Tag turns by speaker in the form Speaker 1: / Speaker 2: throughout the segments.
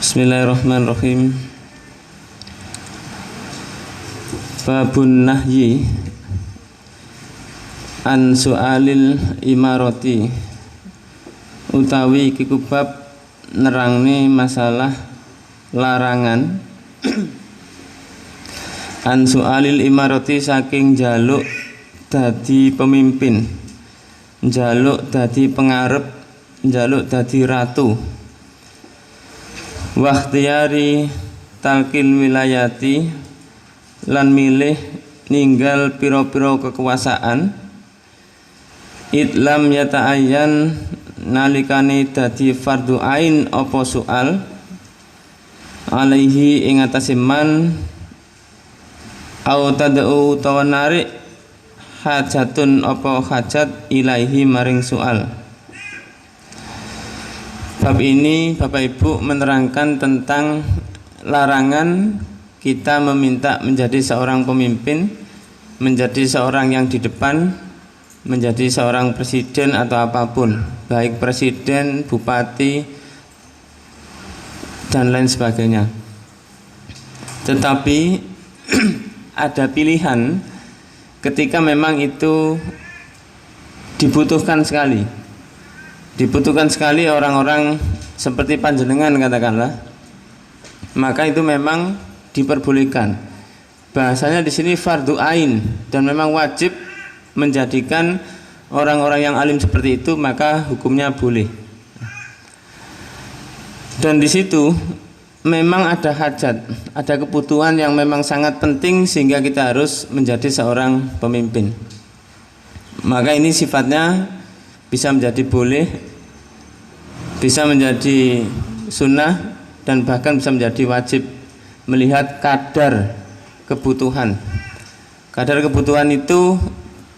Speaker 1: Bismillahirrahmanirrahim. Babun nahyi an su'alil imarati, utawi iku bab nerangne masalah larangan an su'alil imarati, saking jaluk dadi pemimpin, jaluk dadi pengarep, jaluk dadi ratu. Wakhtiyari talkil wilayati, lan milih ninggal piro-piro kekuasaan, idlam yata'ayyan, nalikane dadi fardu ain apa soal, alaihi ing atase man, au tad'u utawa narik hajatun apa hajat, ilaihi maring soal. Bab ini Bapak Ibu menerangkan tentang larangan kita meminta menjadi seorang pemimpin, menjadi seorang yang di depan, menjadi seorang presiden atau apapun, baik presiden, bupati, dan lain sebagainya. Tetapi ada pilihan ketika memang itu dibutuhkan sekali. Dibutuhkan sekali orang-orang seperti panjenengan katakanlah, maka itu memang diperbolehkan. Bahasanya di sini fardu ain, dan memang wajib menjadikan orang-orang yang alim seperti itu, maka hukumnya boleh. Dan di situ memang ada hajat, ada kebutuhan yang memang sangat penting sehingga kita harus menjadi seorang pemimpin. Maka ini sifatnya bisa menjadi boleh, bisa menjadi sunnah, dan bahkan bisa menjadi wajib, melihat kadar kebutuhan. Kadar kebutuhan itu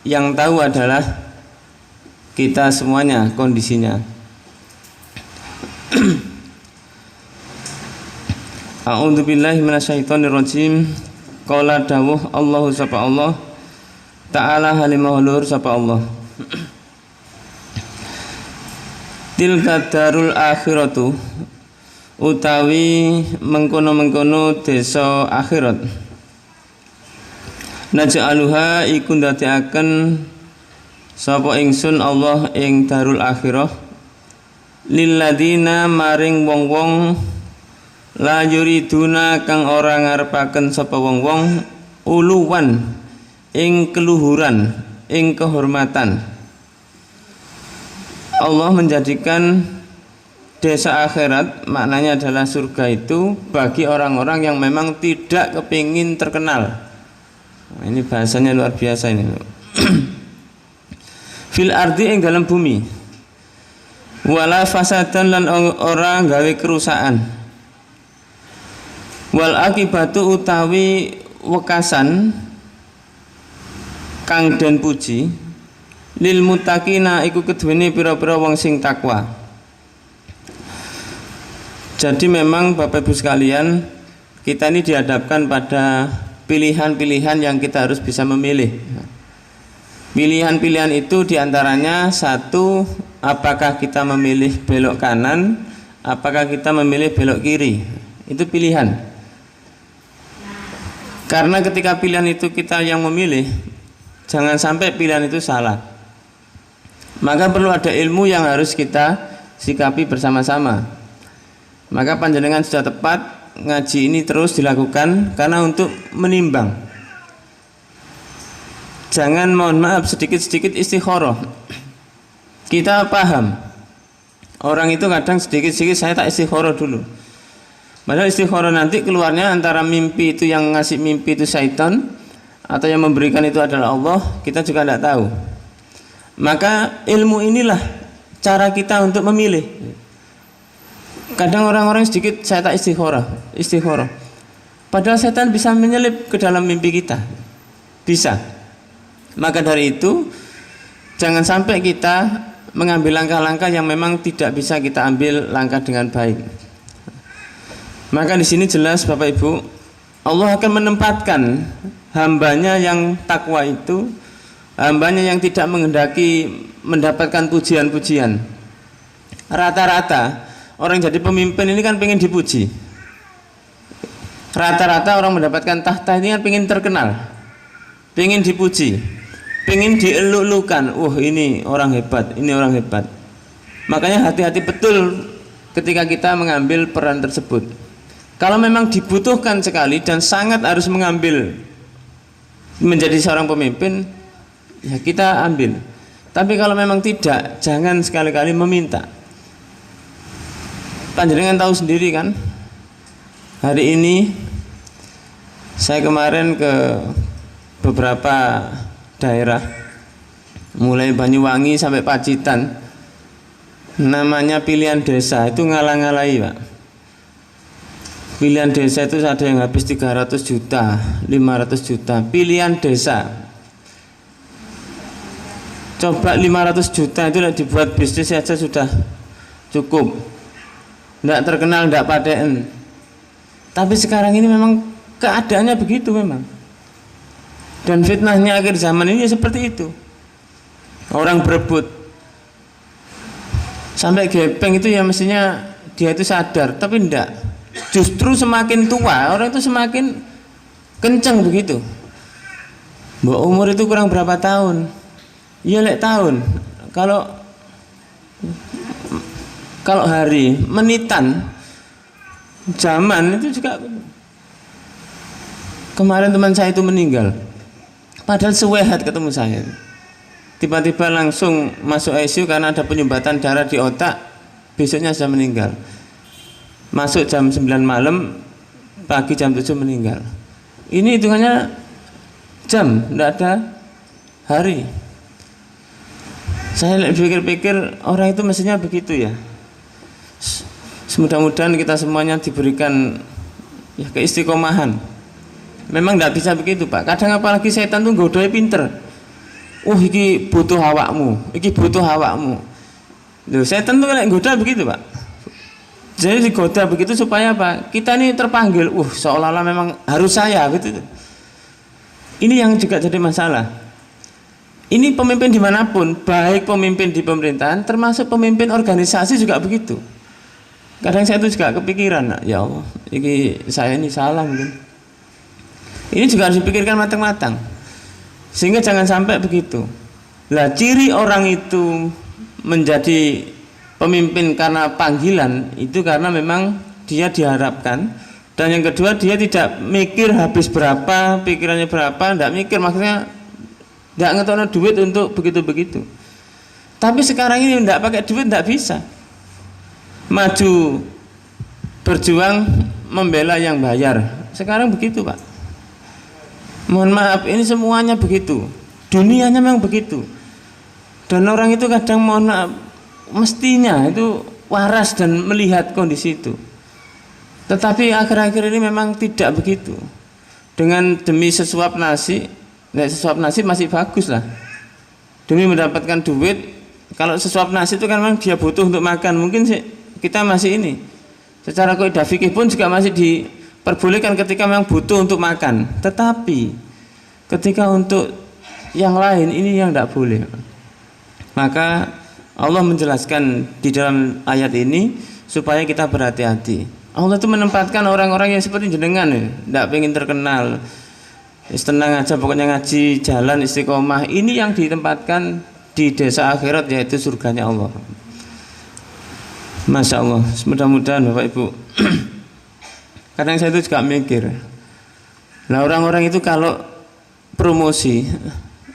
Speaker 1: yang tahu adalah kita semuanya, kondisinya. A'udzubillahi minasyaitonirrajim. Qala dawuh Allahu sapa Allah Ta'ala halimahulur sapa Allah. Tilka darul akhiratu, utawi mengkono-mengkono desa akhirat. Naj'aluha iku ndadekaken sapa ingsun Allah ing darul akhirah, lilladina maring wong-wong la yuriduna kang ora ngarepaken sapa wong-wong uluwan ing keluhuran, ing kehormatan. Allah menjadikan desa akhirat, maknanya adalah surga itu, bagi orang-orang yang memang tidak kepingin terkenal. Nah, ini bahasanya luar biasa ini. Fil ardi ing dalam bumi, wala fasadan lan orang gawe kerusakan, wal akibatu utawi wekasan kang den puji, lil muttaqina iku keduwene pira-pira wong sing takwa. Jadi memang Bapak Ibu sekalian, kita ini dihadapkan pada pilihan-pilihan yang kita harus bisa memilih. Pilihan-pilihan itu diantaranya satu, apakah kita memilih belok kanan, apakah kita memilih belok kiri. Itu pilihan. Karena ketika pilihan itu kita yang memilih, jangan sampai pilihan itu salah. Maka perlu ada ilmu yang harus kita sikapi bersama-sama. Maka panjenengan sudah tepat, ngaji ini terus dilakukan karena untuk menimbang. Jangan, mohon maaf, sedikit-sedikit istikharah. Kita paham, orang itu kadang sedikit-sedikit saya tak istikharah dulu. Padahal istikharah nanti keluarnya antara mimpi itu, yang ngasih mimpi itu syaitan, atau yang memberikan itu adalah Allah, kita juga tidak tahu. Maka ilmu inilah cara kita untuk memilih. Kadang orang-orang sedikit saya tak istikharah. Padahal setan bisa menyelip ke dalam mimpi kita. Bisa. Maka dari itu jangan sampai kita mengambil langkah-langkah yang memang tidak bisa kita ambil langkah dengan baik. Maka di sini jelas Bapak Ibu, Allah akan menempatkan hambanya yang takwa itu, hambanya yang tidak menghendaki mendapatkan pujian-pujian. Rata-rata orang jadi pemimpin ini kan pengen dipuji. Rata-rata orang mendapatkan tahta ini kan pengen terkenal, pengen dipuji, pengen dieluk-elukan. Ini orang hebat, ini orang hebat. Makanya hati-hati betul ketika kita mengambil peran tersebut. Kalau memang dibutuhkan sekali dan sangat harus mengambil menjadi seorang pemimpin, ya kita ambil. Tapi kalau memang tidak, jangan sekali-kali meminta. Panjenengan tahu sendiri kan, hari ini saya kemarin ke beberapa daerah, mulai Banyuwangi sampai Pacitan, namanya pilihan desa itu ngalah-ngalahi Pak. Pilihan desa itu ada yang habis 300 juta, 500 juta. Pilihan desa, coba 500 juta itu dibuat bisnis saja sudah cukup, tidak terkenal, tidak paten. Tapi sekarang ini memang keadaannya begitu memang. Dan fitnahnya akhir zaman ini seperti itu. Orang berebut sampai gepeng itu ya mestinya dia itu sadar, tapi enggak. Justru semakin tua orang itu semakin kenceng begitu. Mbak umur itu kurang berapa tahun? Iya lek tahun. Kalau hari, menitan, zaman itu juga. Kemarin teman saya itu meninggal, padahal sewehat ketemu saya. Tiba-tiba langsung masuk ICU karena ada penyumbatan darah di otak. Besoknya sudah meninggal. Masuk jam 9 malam, pagi jam 7 meninggal. Ini hitungannya jam, tidak ada hari. Saya pikir-pikir orang itu mestinya begitu ya. Mudah-mudahan kita semuanya diberikan ya keistiqomahan. Memang tidak bisa begitu Pak. Kadang apalagi setan tuh godoi pinter. Iki butuh awakmu, iki butuh awakmu. Loh, setan tuh kayak goda begitu Pak. Jadi digoda begitu supaya apa? Kita ini terpanggil. Seolah-olah memang harus saya gitu. Ini yang juga jadi masalah. Ini pemimpin dimanapun, baik pemimpin di pemerintahan, termasuk pemimpin organisasi juga begitu. Kadang saya itu juga kepikiran, ya Allah, ini saya ini salah mungkin. Ini juga harus dipikirkan matang-matang, sehingga jangan sampai begitu. Lah ciri orang itu menjadi pemimpin karena panggilan itu karena memang dia diharapkan, dan yang kedua dia tidak mikir habis berapa, pikirannya berapa, tidak mikir, maksudnya tidak ngetokno duit untuk begitu-begitu. Tapi sekarang ini tidak pakai duit tidak bisa. Maju berjuang membela yang bayar. Sekarang begitu Pak. Mohon maaf, ini semuanya begitu. Dunianya memang begitu. Dan orang itu kadang mohon maaf, mestinya itu waras dan melihat kondisi itu. Tetapi akhir-akhir ini memang tidak begitu. Dengan demi sesuap nasi, sesuap nasi masih bagus lah. Demi mendapatkan duit, kalau sesuap nasi itu kan memang dia butuh untuk makan. Mungkin sih kita masih ini. Secara kaidah fikih pun juga masih diperbolehkan ketika memang butuh untuk makan. Tetapi ketika untuk yang lain ini yang tidak boleh. Maka Allah menjelaskan di dalam ayat ini supaya kita berhati-hati. Allah itu menempatkan orang-orang yang seperti jenengan, tidak pengen terkenal, tenang aja pokoknya ngaji, jalan istiqomah. Ini yang ditempatkan di desa akhirat, yaitu surganya Allah. Masya Allah, mudah-mudahan Bapak Ibu. Kadang saya itu juga mikir, nah orang-orang itu kalau promosi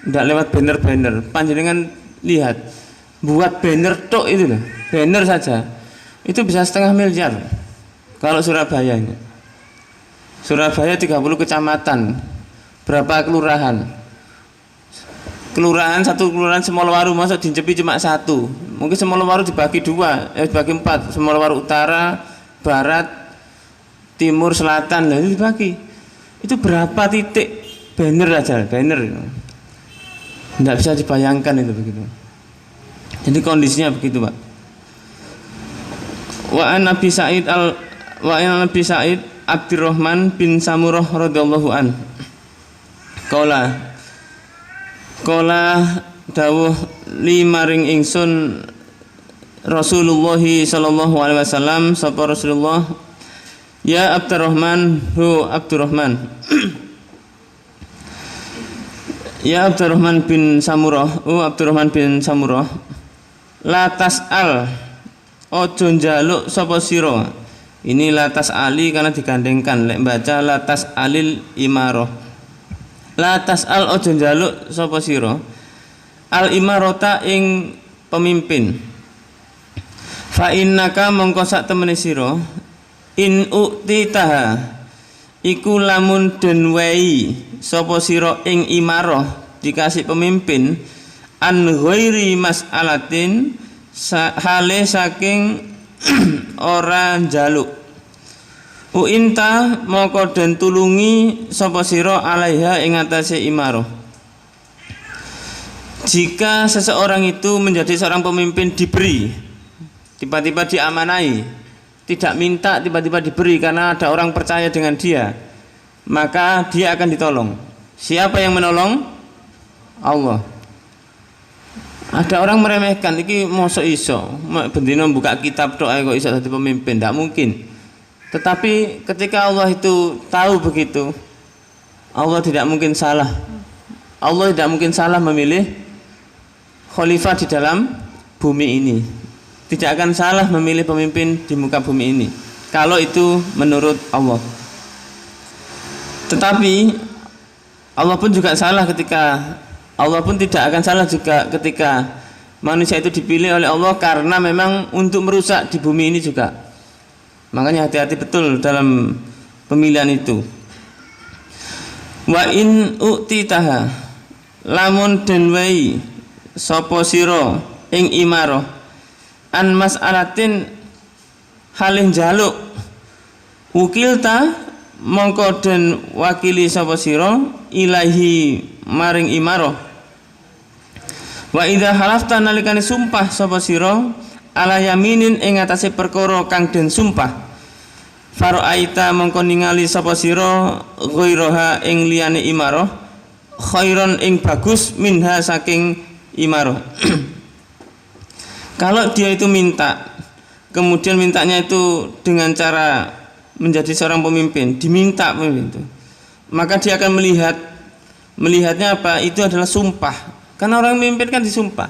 Speaker 1: tidak lewat banner-banner, panjenengan lihat, buat banner tok itu loh, banner saja itu bisa 500 miliar. Kalau Surabaya ini, Surabaya 30 kecamatan, berapa kelurahan? Satu kelurahan Semolawaru masuk dincepi cuma satu. Mungkin Semolawaru dibagi dua, dibagi 4. Semolawaru Utara, Barat, Timur, Selatan, itu dibagi. Itu berapa titik banner aja, banner. Tidak bisa dibayangkan itu begitu. Jadi kondisinya begitu Pak. Wa an Nabi Sa'id Abdurrahman bin Samurah radhiyallahu an. Kala dawuh li maring ingsun Rasulullah sallallahu alaihi wasallam sapa Rasulullah, ya Abdurrahman, hu Abdurrahman. Ya Abdurrahman bin Samurah, Abdurrahman bin Samurah, la tas'al, ojo njaluk sapa sira. Ini la tas'ali karena digandengkan, lek baca la tas'alil imarah. La tas'al, ojo njaluk sapa sira al imarata ing pemimpin. Fa innaka mongko sak temene sira in uktitaha iku lamun den wehi sapa sira ing imarah, dikasih pemimpin, an ghairi mas'alatin, hale saking ora njaluk. Uinta moko den tulungi sapa sira alaiha ing atase imarah. Jika seseorang itu menjadi seorang pemimpin, diberi, tiba-tiba diamanai, tidak minta, tiba-tiba diberi karena ada orang percaya dengan dia, maka dia akan ditolong. Siapa yang menolong? Allah. Ada orang meremehkan, iki mosok iso bendino buka kitab doa kok iso jadi pemimpin, tidak mungkin. Tetapi ketika Allah itu tahu begitu, Allah tidak mungkin salah. Allah tidak mungkin salah memilih khalifah di dalam bumi ini. Tidak akan salah memilih pemimpin di muka bumi ini kalau itu menurut Allah. Tetapi Allah pun juga salah ketika Allah pun tidak akan salah juga ketika manusia itu dipilih oleh Allah karena memang untuk merusak di bumi ini juga. Makanya hati-hati betul dalam pemilihan itu. Wa in uktitaha, lamun den wei sapa sira ing imarah an mas'alatin halih njaluk, wukilta mongko den wakili sapa sira ilahi maring imarah. Wa idza halafta nalikane sumpah sapa sira ala yaminin ing atase perkara kang den sumpah, faraita mongko ningali sapa sira ghairaha ing liyane imarah, khairon ing bagus minha saking imarah. Kalau dia itu minta, kemudian mintanya itu dengan cara menjadi seorang pemimpin, diminta pemimpin itu, maka dia akan melihatnya apa? Itu adalah sumpah. Karena orang memimpin kan disumpah,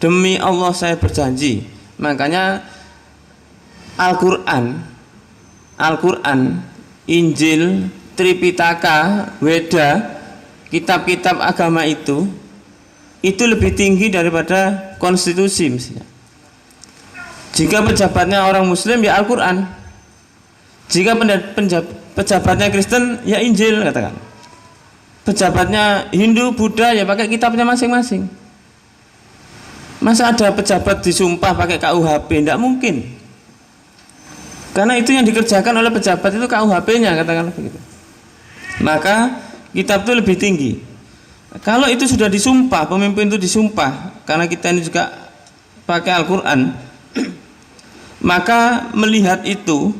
Speaker 1: demi Allah saya berjanji. Makanya Al-Quran, Injil, Tripitaka, Weda, kitab-kitab agama itu lebih tinggi daripada konstitusi misalnya. Jika pejabatnya orang Muslim ya Al-Quran, jika pejabatnya Kristen ya Injil katakan, pejabatnya Hindu, Buddha ya pakai kitabnya masing-masing. Masa ada pejabat disumpah pakai KUHP? Tidak mungkin. Karena itu yang dikerjakan oleh pejabat itu KUHP-nya katakanlah begitu. Maka kitab itu lebih tinggi. Kalau itu sudah disumpah, pemimpin itu disumpah, karena kita ini juga pakai Al-Quran, maka melihat itu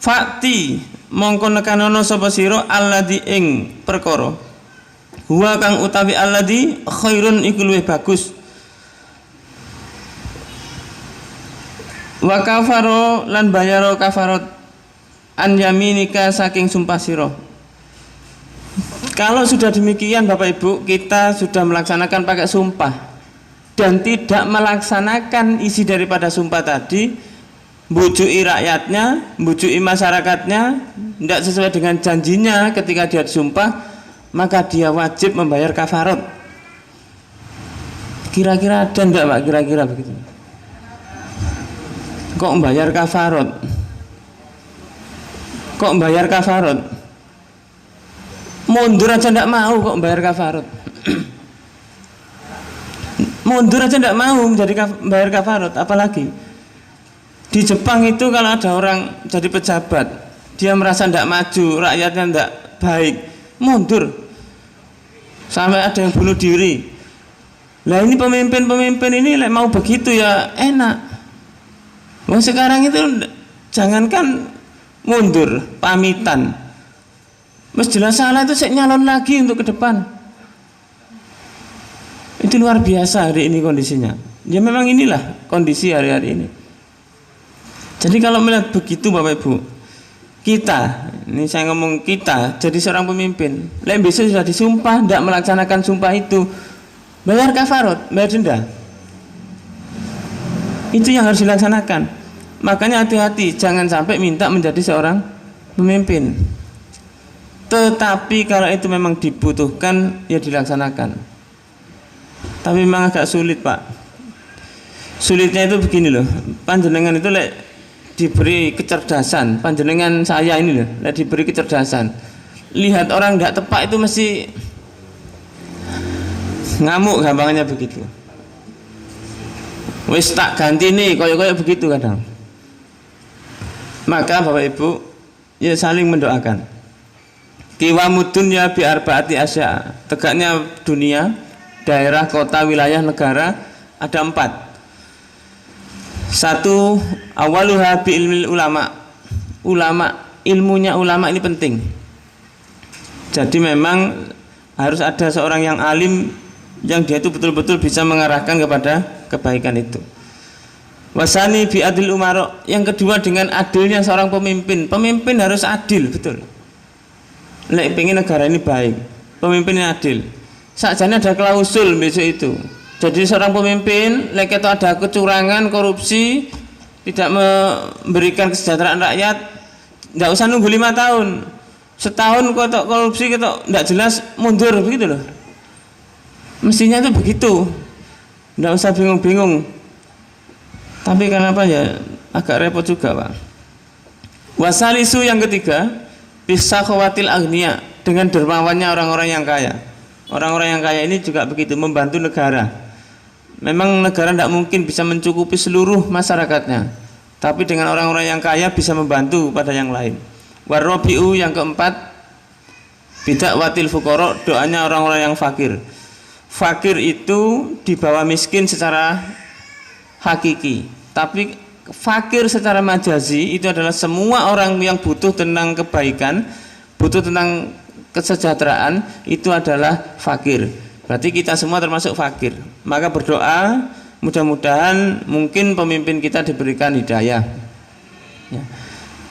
Speaker 1: fakti mongko nekanono sapa sira alladzi ing perkara huwa kang utawi alladzi khairun iku luwih bagus, wa kafaro lan bayaro kafarat an yaminika saking sumpah sira. Kalau sudah demikian Bapak Ibu, kita sudah melaksanakan pakai sumpah dan tidak melaksanakan isi daripada sumpah tadi, bujui rakyatnya, bujui masyarakatnya, tidak sesuai dengan janjinya ketika dia disumpah, maka dia wajib membayar kafarat. Kira-kira ada enggak Pak? Kira-kira begitu. Kok membayar kafarat? Kok membayar kafarat? Mundur aja enggak mau kok membayar kafarat. Mundur aja enggak mau membayar kafarat, apalagi di Jepang itu kalau ada orang jadi pejabat, dia merasa tidak maju, rakyatnya tidak baik, mundur. Sampai ada yang bunuh diri. Lah ini pemimpin-pemimpin ini mau begitu ya enak. Wong sekarang itu jangankan mundur, pamitan. Mas jelas salah itu saya nyalon lagi untuk ke depan. Itu luar biasa hari ini kondisinya. Ya memang inilah kondisi hari-hari ini. Jadi kalau melihat begitu Bapak Ibu, kita, ini saya ngomong kita, jadi seorang pemimpin, lain besok sudah disumpah, tidak melaksanakan sumpah itu, bayar kafarat, bayar denda. Itu yang harus dilaksanakan. Makanya hati-hati, jangan sampai minta menjadi seorang pemimpin. Tetapi kalau itu memang dibutuhkan, ya dilaksanakan. Tapi memang agak sulit Pak. Sulitnya itu begini loh, panjenengan itu diberi kecerdasan, panjenengan saya ini loh, diberi kecerdasan. Lihat orang tidak tepat itu mesti ngamuk, gampangnya begitu. Wis tak ganti nih, koyok-koyok begitu kadang. Maka Bapak Ibu, ya saling mendoakan. Qiwamud dunya bi arbaati asya. Tegaknya dunia, daerah, kota, wilayah, negara ada 4. Satu, awaluha bi ilmil ulama. Ilmunya ulama ini penting. Jadi memang harus ada seorang yang alim, yang dia itu betul-betul bisa mengarahkan kepada kebaikan itu. Wasani bi adil umaro. Yang kedua dengan adilnya seorang pemimpin. Pemimpin harus adil, betul. Lek pengen negara ini baik, pemimpinnya adil. Sakjane ada klausul besok itu. Jadi seorang pemimpin, lek itu ada kecurangan, korupsi, tidak memberikan kesejahteraan rakyat, tidak usah nunggu 5 tahun. Setahun kok korupsi kok tidak jelas, mundur begitu loh. Mestinya itu begitu. Tidak usah bingung-bingung. Tapi kenapa ya agak repot juga Pak. Wasalisu yang ketiga, bisa khawatil agniya, dengan dermawannya orang-orang yang kaya. Orang-orang yang kaya ini juga begitu, membantu negara. Memang negara tidak mungkin bisa mencukupi seluruh masyarakatnya, tapi dengan orang-orang yang kaya bisa membantu pada yang lain. Warobiu yang keempat, bidak watil fukoro, doanya orang-orang yang fakir. Fakir itu di bawah miskin secara hakiki, tapi fakir secara majazi itu adalah semua orang yang butuh tentang kebaikan, butuh tentang kesejahteraan, itu adalah fakir. Berarti kita semua termasuk fakir. Maka berdoa, mudah-mudahan mungkin pemimpin kita diberikan hidayah ya.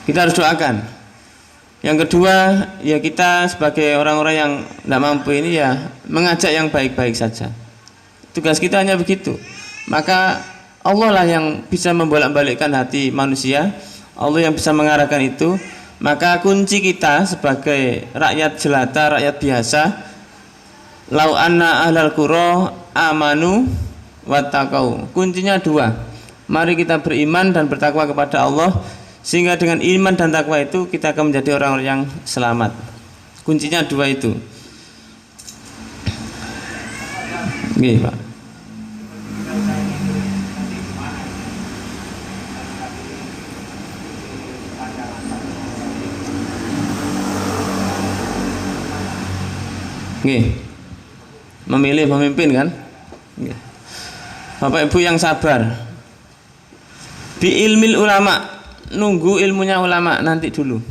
Speaker 1: Kita harus doakan. Yang kedua, ya kita sebagai orang-orang yang tidak mampu ini ya mengajak yang baik-baik saja. Tugas kita hanya begitu. Maka Allah lah yang bisa membolak-balikkan hati manusia, Allah yang bisa mengarahkan itu. Maka kunci kita sebagai rakyat jelata, rakyat biasa, lau anna ahlal qura amanu wattaqau. Kuncinya 2. Mari kita beriman dan bertakwa kepada Allah, sehingga dengan iman dan takwa itu kita akan menjadi orang-orang yang selamat. Kuncinya 2 itu. Nggih, Pak. Nggih. Memilih pemimpin kan? Bapak Ibu yang sabar. Bi ilmil ulama, nunggu ilmunya ulama nanti dulu.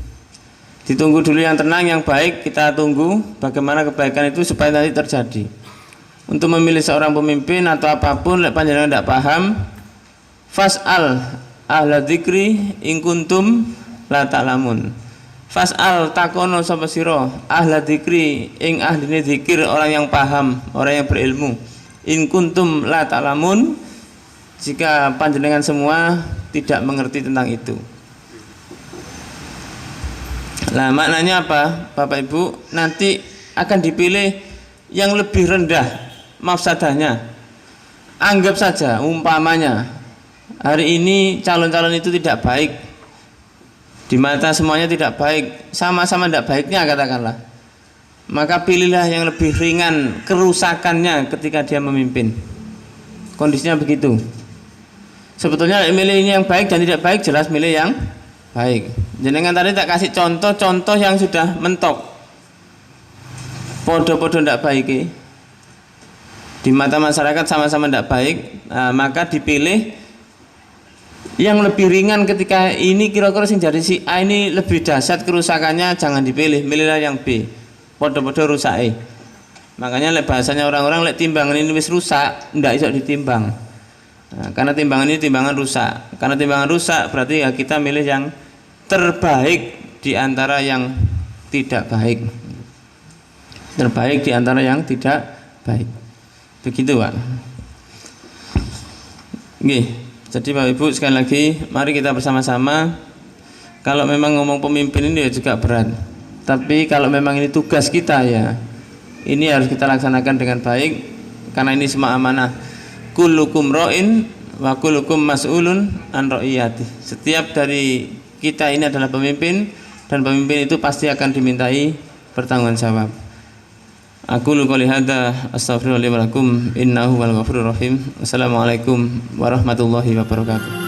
Speaker 1: Ditunggu dulu yang tenang, yang baik, kita tunggu bagaimana kebaikan itu supaya nanti terjadi. Untuk memilih seorang pemimpin atau apapun, lek panjenengan tidak paham, fas'al ahla dzikri in kuntum la ta'lamun. Fas'al takono sapa sira ahla dzikri ing ahline zikir, orang yang paham, orang yang berilmu. In kuntum la ta'lamun, jika panjenengan semua tidak mengerti tentang itu. Nah, maknanya apa? Bapak Ibu, nanti akan dipilih yang lebih rendah mafsadahnya. Anggap saja umpamanya hari ini calon-calon itu tidak baik, di mata semuanya tidak baik, sama-sama tidak baiknya katakanlah, maka pilihlah yang lebih ringan kerusakannya ketika dia memimpin. Kondisinya begitu. Sebetulnya milih ini yang baik dan tidak baik, jelas milih yang baik. Jenengan tadi tak kasih contoh-contoh yang sudah mentok, podo-podo tidak baik, di mata masyarakat sama-sama tidak baik. Nah, maka dipilih yang lebih ringan. Ketika ini kira-kira sing dari si A ini lebih dahsyat kerusakannya, jangan dipilih, milihlah yang B, podo-podo rusake. Makanya lek bahasanya orang-orang, lek timbangan ini wis rusak, ndak iso ditimbang. Nah, karena timbangan ini timbangan rusak. Karena timbangan rusak berarti ya kita milih yang terbaik di antara yang tidak baik. Terbaik di antara yang tidak baik. Begitu, Pak. Oke. Jadi Bapak Ibu sekali lagi mari kita bersama-sama. Kalau memang ngomong pemimpin ini juga berat. Tapi kalau memang ini tugas kita ya, ini harus kita laksanakan dengan baik karena ini semua amanah. Kullukum ra'in wa kullukum mas'ulun an ra'iyati. Setiap dari kita ini adalah pemimpin dan pemimpin itu pasti akan dimintai pertanggunganjawab. Aku qouli hadza astaghfirullahi wa lakum innahu wal ghafurur rahim. Assalamualaikum warahmatullahi wabarakatuh.